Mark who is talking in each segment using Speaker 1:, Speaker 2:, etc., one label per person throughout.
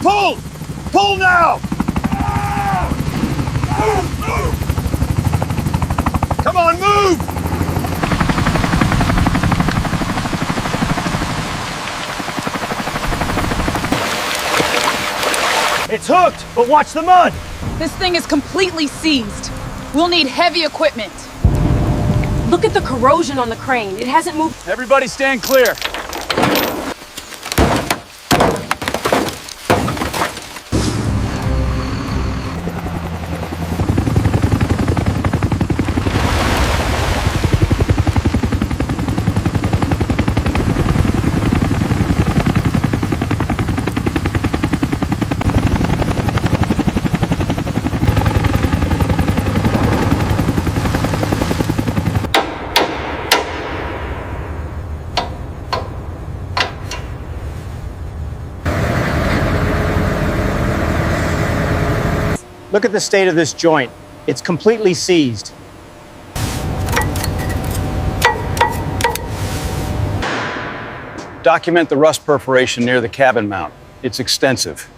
Speaker 1: Pull! Pull now! Come on, move! It's hooked, but watch the mud!
Speaker 2: This thing is completely seized. We'll need heavy equipment.
Speaker 3: Look at the corrosion on the crane. It hasn't moved.
Speaker 1: Everybody stand clear. Look at the state of this joint. It's completely seized. Document the rust perforation near the cabin mount. It's extensive.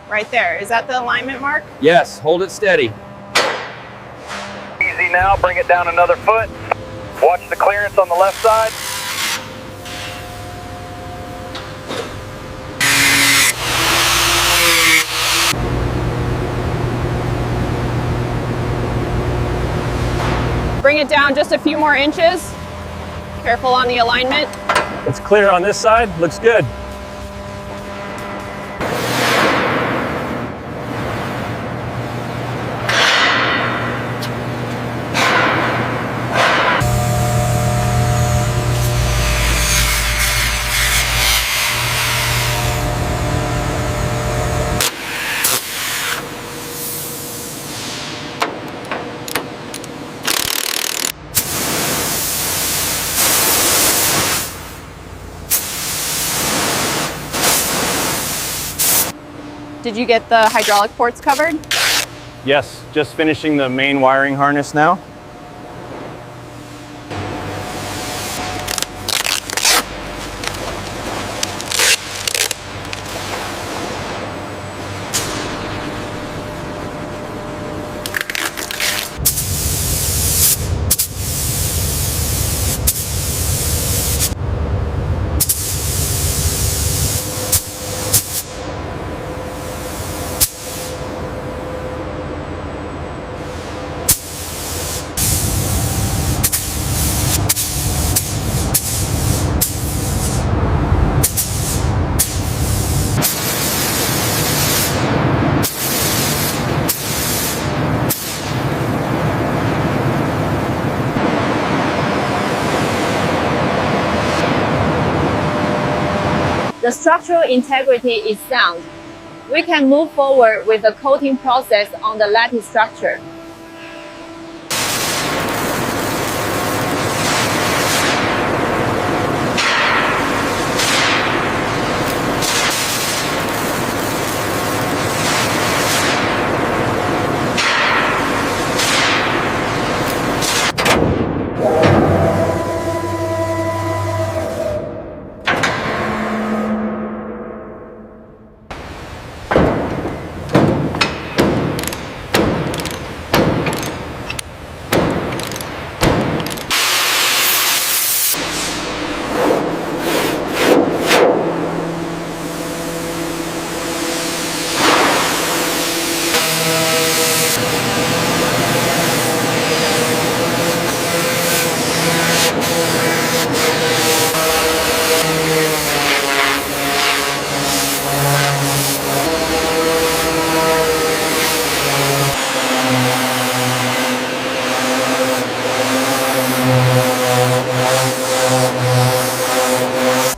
Speaker 4: Right there. Is that the alignment mark?
Speaker 5: Yes, hold it steady.
Speaker 6: Easy now, bring it down another foot. Watch the clearance on the left side.
Speaker 4: Bring it down just a few more inches. Careful on the alignment.
Speaker 1: It's clear on this side. Looks good.
Speaker 4: Did you get the hydraulic ports covered?
Speaker 1: Yes, just finishing the main wiring harness now.
Speaker 4: The structural integrity is sound. We can move forward with the coating process on the lattice structure.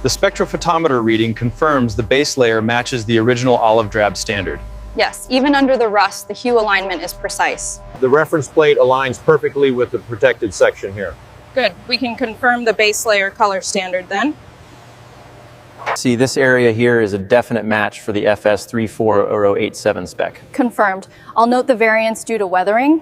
Speaker 5: The spectrophotometer reading confirms the base layer matches the original olive drab standard.
Speaker 7: Yes, even under the rust, the hue alignment is precise.
Speaker 8: The reference plate aligns perfectly with the protected section here.
Speaker 9: Good. We can confirm the base layer color standard then.
Speaker 10: See, this area here is a definite match for the FS 340087 spec.
Speaker 7: Confirmed. I'll note the variance due to weathering.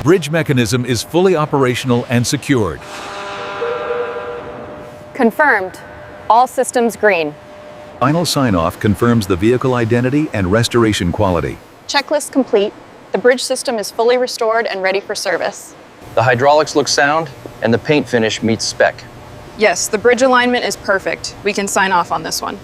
Speaker 11: Bridge mechanism is fully operational and secured.
Speaker 4: Confirmed. All systems green.
Speaker 11: Final sign-off confirms the vehicle identity and restoration quality.
Speaker 7: Checklist complete. The bridge system is fully restored and ready for service.
Speaker 10: The hydraulics look sound, and the paint finish meets spec.
Speaker 2: Yes, the bridge alignment is perfect. We can sign off on this one.